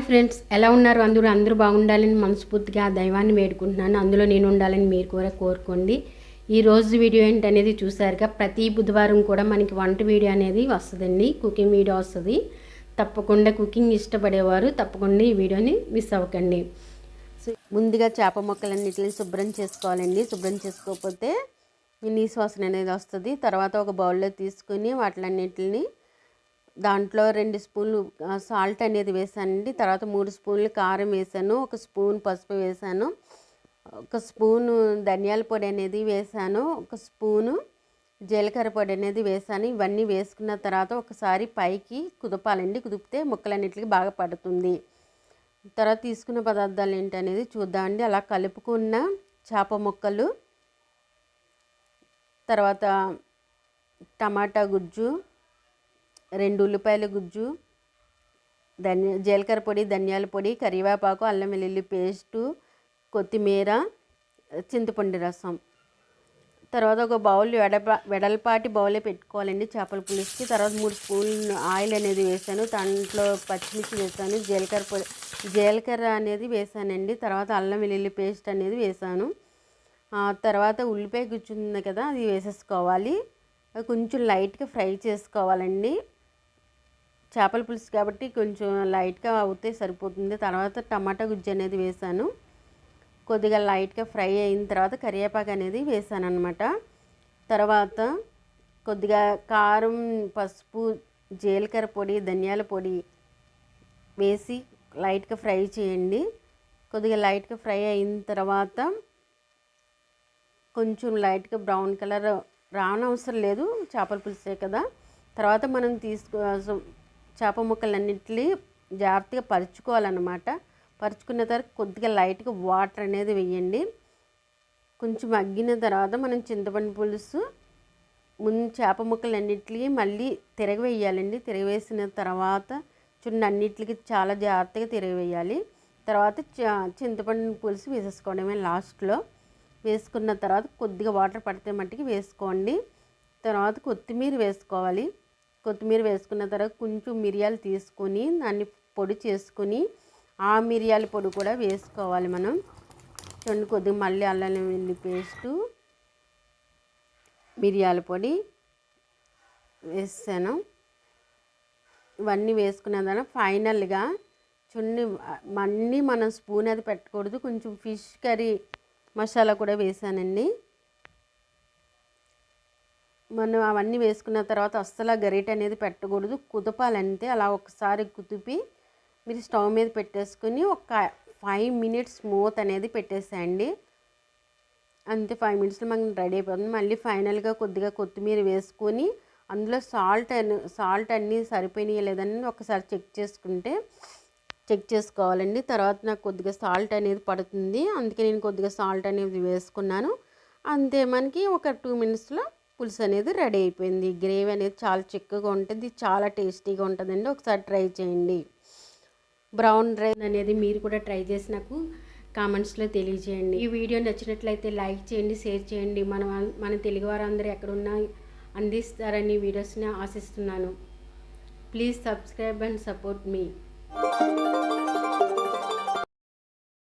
Friends, ఎలా ఉన్నారు? అందరూ బాగుండాలని మనస్ఫూర్తిగా దైవాన్ని వేడుకుంటున్నాను. అందులో నేను ఉండాలని మీరు కూడా కోరుకోండి. ఈ రోజు వీడియో ఏంటనేది చూసారుగా. ప్రతి బుధవారం కూడా మనకి వంట వీడియో అనేది వస్తుందండి, కుకింగ్ వీడియో వస్తుంది. తప్పకుండా కుకింగ్ ఇష్టపడేవారు తప్పకుండా ఈ వీడియోని మిస్ అవ్వకండి. ముందుగా చేప ముక్కలన్నిటిని శుభ్రం చేసుకోవాలండి. శుభ్రం చేసుకోకపోతే నీసు వాసన అనేది వస్తుంది. తర్వాత ఒక బౌల్లో తీసుకుని వాటిలన్నిటిని దాంట్లో 2 స్పూన్లు సాల్ట్ అనేది వేసానండి. తర్వాత 3 స్పూన్లు కారం వేసాను, 1 స్పూన్ పసుపు వేసాను, 1 స్పూను ధనియాల పొడి అనేది వేసాను, 1 స్పూను జీలకర్ర పొడి అనేది వేసాను. ఇవన్నీ వేసుకున్న తర్వాత ఒకసారి పైకి కుదపాలండి. కుదిపితే ముక్కలన్నిటికి బాగా పడుతుంది. తర్వాత తీసుకున్న పదార్థాలు ఏంటనేది చూద్దామండి. అలా కలుపుకున్న చేప ముక్కలు, తర్వాత టమాటా గుజ్జు, 2 ఉల్లిపాయల గుజ్జు, జీలకర్ర పొడి, ధనియాల పొడి, కరివేపాకు, అల్లం వెల్లుల్లి పేస్టు, కొత్తిమీర, చింతపండు రసం. తర్వాత ఒక బౌల్ వెడల్పాటి బౌలే పెట్టుకోవాలండి చేపల పులుసుకి. తర్వాత 3 స్పూన్లు ఆయిల్ అనేది వేసాను. దాంట్లో పచ్చిమిర్చి వేసాను, జీలకర్ర అనేది వేసానండి. తర్వాత అల్లం వెల్లుల్లి పేస్ట్ అనేది వేసాను. తర్వాత ఉల్లిపాయ గుజ్జు ఉంది కదా, అది వేసేసుకోవాలి. కొంచెం లైట్గా ఫ్రై చేసుకోవాలండి. చేపల పులుసు కాబట్టి కొంచెం లైట్గా అవుతే సరిపోతుంది. తర్వాత టమాటా గుజ్జు అనేది వేసాను. కొద్దిగా లైట్గా ఫ్రై అయిన తర్వాత కరివేపాకు అనేది వేసాను అనమాట. తర్వాత కొద్దిగా కారం, పసుపు, జీలకర్ర పొడి, ధనియాల పొడి వేసి లైట్గా ఫ్రై చేయండి. కొద్దిగా లైట్గా ఫ్రై అయిన తర్వాత కొంచెం లైట్గా బ్రౌన్ కలర్ రానవసరం లేదు, చేపల పులుసే కదా. తర్వాత మనం చేప ముక్కలన్నింటినీ జాగ్రత్తగా పరుచుకోవాలన్నమాట. పరుచుకున్న తర్వాత కొద్దిగా లైట్గా వాటర్ అనేది వేయండి. కొంచెం మగ్గిన తర్వాత మనం చింతపండు పులుసు ముందు చేప ముక్కలన్నింటినీ మళ్ళీ తిరగవేయాలండి. తిరగవేసిన తర్వాత చూడండి, అన్నిటికి చాలా జాగ్రత్తగా తిరగవేయాలి. తర్వాత చింతపండు పులుసు వేసేసుకోవడమే లాస్ట్లో. వేసుకున్న తర్వాత కొద్దిగా వాటర్ పడితే మట్టికి వేసుకోండి. తర్వాత కొత్తిమీర వేసుకోవాలి. కొత్తిమీర వేసుకున్న తర్వాత కొంచెం మిరియాలు తీసుకొని దాన్ని పొడి చేసుకొని ఆ మిరియాల పొడి కూడా వేసుకోవాలి మనం. చూడండి, కొద్దిగా మళ్ళీ అల్లం వెల్లుల్లి పేస్టు, మిరియాల పొడి వేసాను. ఇవన్నీ వేసుకున్న తర్వాత ఫైనల్గా చూడండి, అన్నీ మనం స్పూన్ అది పెట్టకూడదు, కొంచెం ఫిష్ కర్రీ మసాలా కూడా వేసానండి. మనం అవన్నీ వేసుకున్న తర్వాత అస్సలు గరిటె అనేది పెట్టకూడదు, కుదపాలంతే. అలా ఒకసారి కుదిపి మీరు స్టవ్ మీద పెట్టేసుకుని ఒక 5 మినిట్స్ మూత అనేది పెట్టేసేయండి. అంతే, 5 మినిట్స్లో మనకి రెడీ అయిపోతుంది. మళ్ళీ ఫైనల్గా కొద్దిగా కొత్తిమీర వేసుకొని అందులో సాల్ట్ అన్నీ సరిపోయినాయా లేదని ఒకసారి చెక్ చేసుకోవాలండి. తర్వాత నాకు కొద్దిగా సాల్ట్ అనేది పడుతుంది, అందుకే నేను కొద్దిగా సాల్ట్ అనేది వేసుకున్నాను. అంతే, మనకి ఒక 2 మినిట్స్లో పులుసు అనేది రెడీ అయిపోయింది. గ్రేవీ అనేది చాలా చిక్కగా ఉంటుంది, చాలా టేస్టీగా ఉంటుందండి. ఒకసారి ట్రై చేయండి. బ్రౌన్ రైస్ అనేది మీరు కూడా ట్రై చేసి నాకు కామెంట్స్లో తెలియజేయండి. ఈ వీడియో నచ్చినట్లయితే లైక్ చేయండి, షేర్ చేయండి. మన తెలుగు వారందరూ ఎక్కడున్నా అందిస్తారని వీడియోస్ని ఆశిస్తున్నాను. Please subscribe and support me.